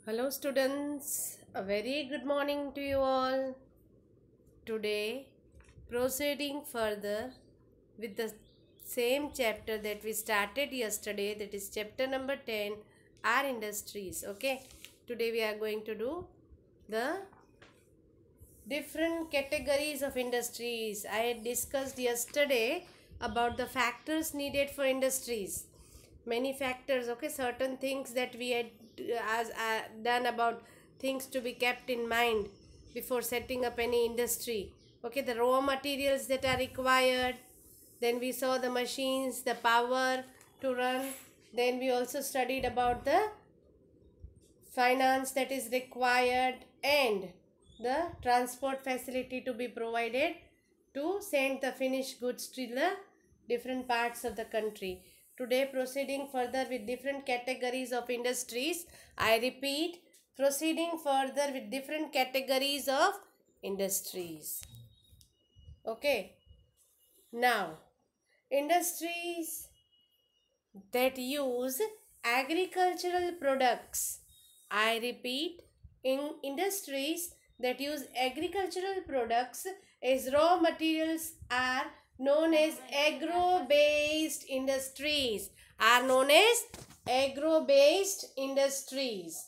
Hello students, a very good morning to you all. Today, proceeding further with the same chapter that we started yesterday, that is chapter number 10, our industries. Okay, today we are going to do the different categories of industries. I had discussed yesterday about the factors needed for industries. Many factors, okay, certain things that we had done about things to be kept in mind before setting up any industry. Okay, the raw materials that are required. Then we saw the machines, the power to run. Then we also studied about the finance that is required and the transport facility to be provided to send the finished goods to the different parts of the country. Today, proceeding further with different categories of industries. I repeat, proceeding further with different categories of industries. Okay. Now, industries that use agricultural products. I repeat, in industries that use agricultural products as raw materials are known as agro-based industries. Are known as agro-based industries.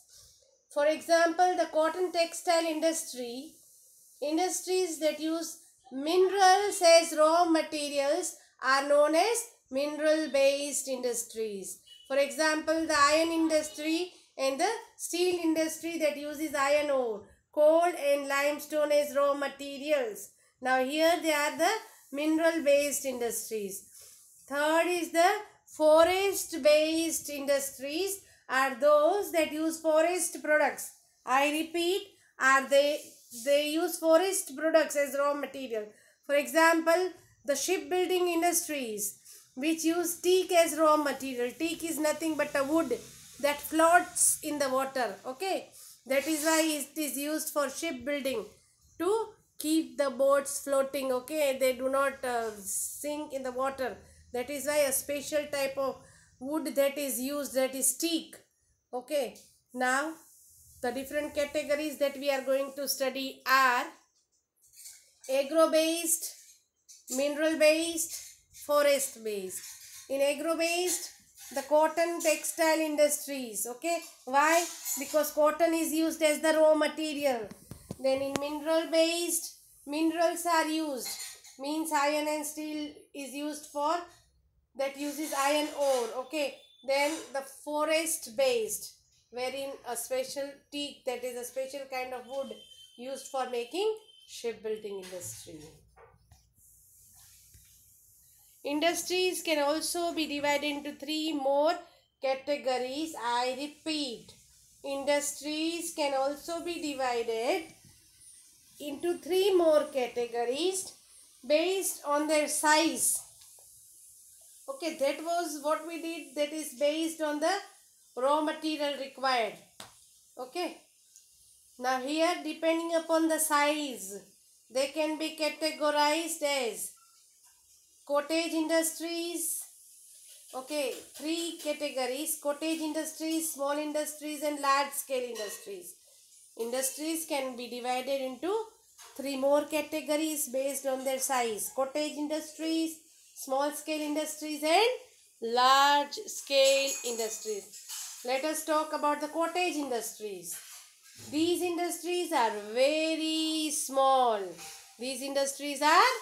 For example, the cotton textile industry, industries that use minerals as raw materials are known as mineral based industries. For example, the iron industry and the steel industry that uses iron ore, coal and limestone as raw materials. Now here they are the mineral based industries. Third is the forest based industries are those that use forest products. I repeat, are they use forest products as raw material. For example, the shipbuilding industries which use teak as raw material. Teak is nothing but a wood that floats in the water. Okay, that is why it is used for shipbuilding to keep the boats floating. Okay, they do not sink in the water. That is why a special type of wood that is used, that is teak. Okay, now the different categories that we are going to study are agro based, mineral based, forest based. In agro based, the cotton textile industries. Okay, why? Because cotton is used as the raw material. Then in mineral based, minerals are used, means iron and steel is used for, that uses iron ore. Okay, then the forest based, wherein a special teak, that is a special kind of wood used for making shipbuilding industry. Industries can also be divided into three more categories. I repeat, industries can also be divided into three more categories based on their size. Okay, that was what we did, that is based on the raw material required. Okay, now here depending upon the size, they can be categorized as cottage industries. Okay, three categories: cottage industries, small industries and large scale industries. Industries can be divided into three more categories based on their size: cottage industries, small scale industries and large scale industries. Let us talk about the cottage industries. These industries are very small. These industries are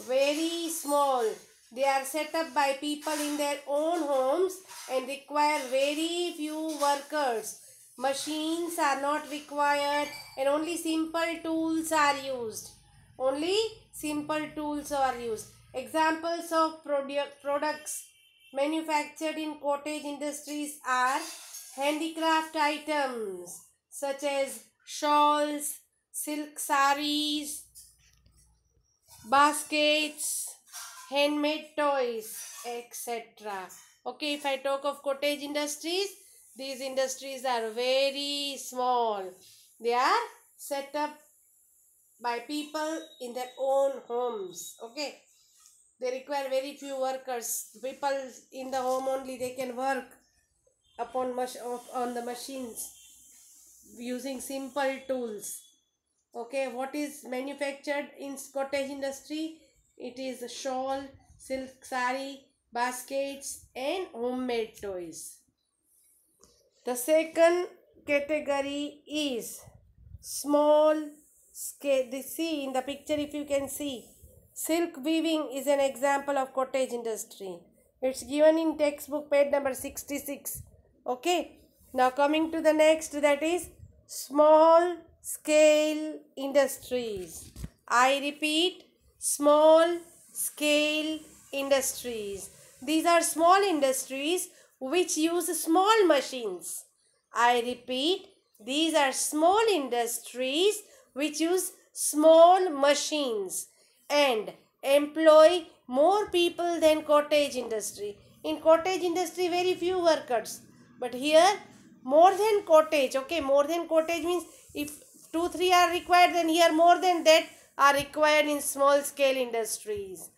very small. They are set up by people in their own homes and require very few workers. Machines are not required and only simple tools are used. Only simple tools are used. Examples of products manufactured in cottage industries are handicraft items such as shawls, silk saris, baskets, handmade toys, etc. Okay, if I talk of cottage industries, these industries are very small. They are set up by people in their own homes. Okay, they require very few workers. People in the home only, they can work on the machines. using simple tools. Okay, what is manufactured in cottage industry? It is a shawl, silk sari, baskets and homemade toys. The second category is small scale. See in the picture, if you can see, silk weaving is an example of cottage industry. It's given in textbook page number 66. Okay. Now coming to the next, that is small scale industries. I repeat, small scale industries. These are small industries which use small machines. I repeat, these are small industries which use small machines and employ more people than cottage industry. In cottage industry, very few workers, but here more than cottage. Okay, more than cottage means if 2 3 are required, then here more than that are required in small scale industries.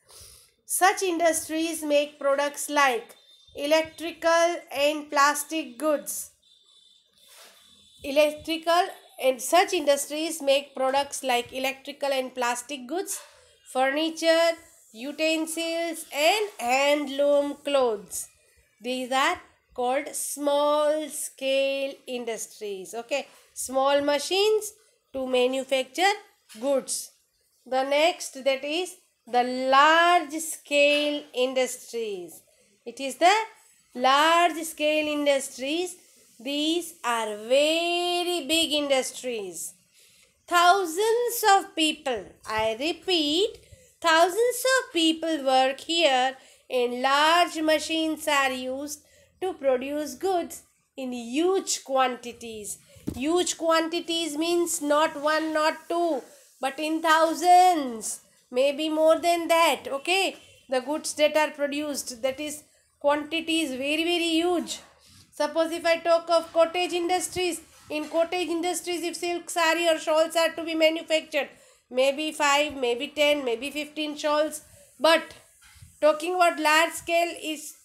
Such industries make products like electrical and plastic goods. Electrical and such industries make products like electrical and plastic goods, furniture, utensils, and handloom clothes. These are called small scale industries. Okay, small machines to manufacture goods. The next, that is the large scale industries. It is the large scale industries. These are very big industries. Thousands of people, I repeat, thousands of people work here and large machines are used to produce goods in huge quantities. Huge quantities means not one, not two, but in thousands, maybe more than that. Okay, the goods that are produced, that is quantity is very very huge. Suppose if I talk of cottage industries, in cottage industries, if silk sari or shawls are to be manufactured, maybe 5, maybe 10, maybe 15 shawls. But talking about large scale is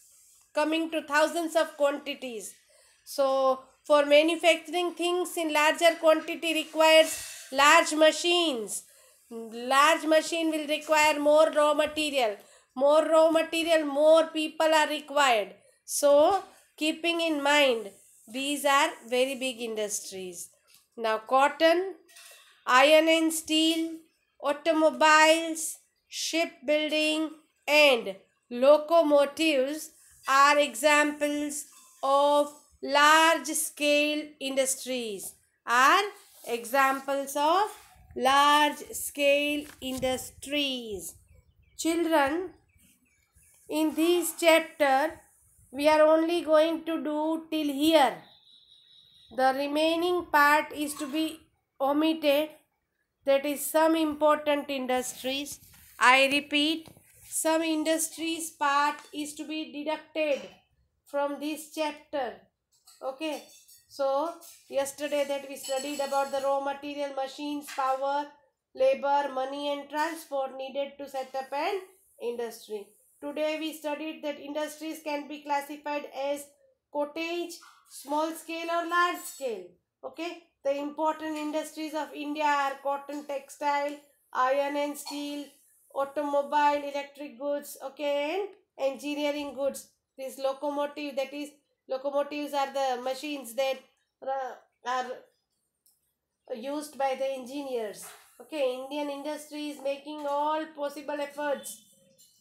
coming to thousands of quantities. So for manufacturing things in larger quantity requires large machines. Large machine will require more raw material. More raw material, more people are required. So keeping in mind, these are very big industries. Now cotton, iron and steel, automobiles, shipbuilding, and locomotives are examples of large scale industries. Are examples of large scale industries. Children, in this chapter, we are only going to do till here. The remaining part is to be omitted. That is some important industries. I repeat, some industries part is to be deducted from this chapter. Okay. So yesterday that we studied about the raw material, machines, power, labor, money and transport needed to set up an industry. Today we studied that industries can be classified as cottage, small scale or large scale. Okay. The important industries of India are cotton, textile, iron and steel, automobile, electric goods, okay, and engineering goods. This locomotive, that is, locomotives are the machines that are used by the engineers. Okay, Indian industry is making all possible efforts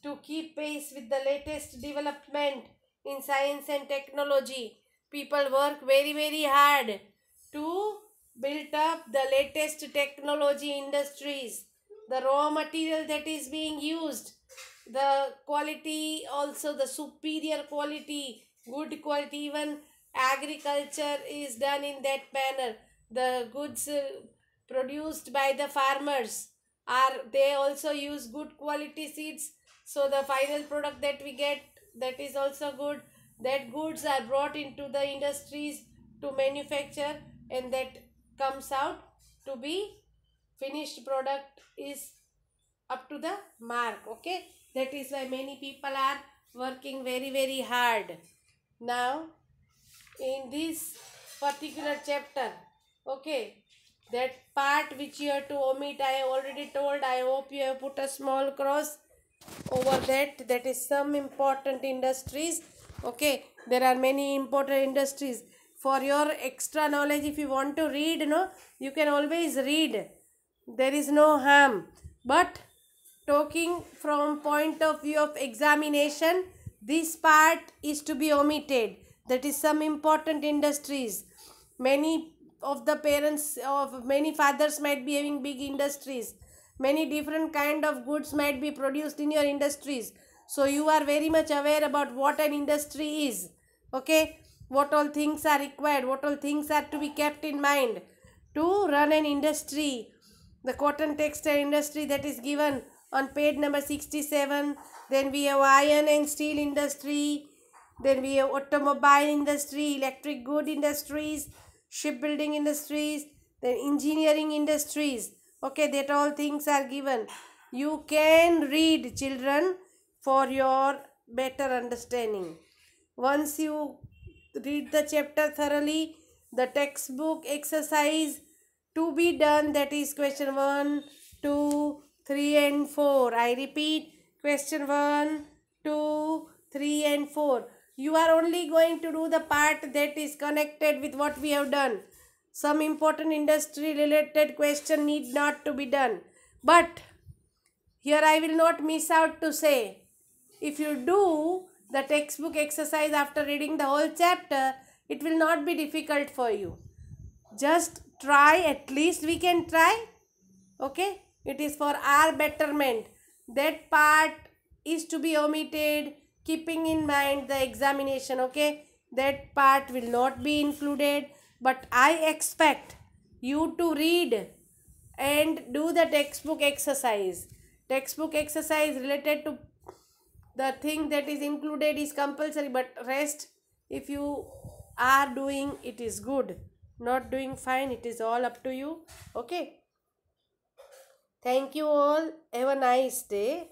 to keep pace with the latest development in science and technology. People work very very hard to build up the latest technology industries. The raw material that is being used, the quality, also the superior quality, good quality, even agriculture is done in that manner. The goods produced by the farmers are, they also use good quality seeds, so the final product that we get, that is also good. That goods are brought into the industries to manufacture, and that comes out to be finished product is up to the mark. Okay, that is why many people are working very very hard. Now in this particular chapter, Okay, that part which you have to omit, I have already told. I hope you have put a small cross over that. That is some important industries. Okay, there are many important industries. For your extra knowledge, if you want to read, no, you can always read. There is no harm. But talking from point of view of examination, this part is to be omitted. That is some important industries. Many of the parents of many fathers might be having big industries. Many different kind of goods might be produced in your industries. So you are very much aware about what an industry is. Okay, what all things are required, what all things are to be kept in mind to run an industry. The cotton textile industry, that is given on page number 67. Then we have iron and steel industry. Then we have automobile industry, electric good industries, shipbuilding industries, then engineering industries. Okay, that all things are given. You can read, children, for your better understanding. Once you read the chapter thoroughly, the textbook exercise to be done, that is question 1, 2, 3 and 4. I repeat, question 1, 2, 3 and 4. You are only going to do the part that is connected with what we have done. Some important industry related question need not to be done. But here I will not miss out to say, if you do the textbook exercise after reading the whole chapter, it will not be difficult for you. Just try, at least we can try. Okay, it is for our betterment. That part is to be omitted, keeping in mind the examination. Okay, that part will not be included, but I expect you to read and do the textbook exercise. Textbook exercise related to the thing that is included is compulsory, but rest, if you are doing, it is good. Not doing, fine, it is all up to you. Okay, thank you all, have a nice day.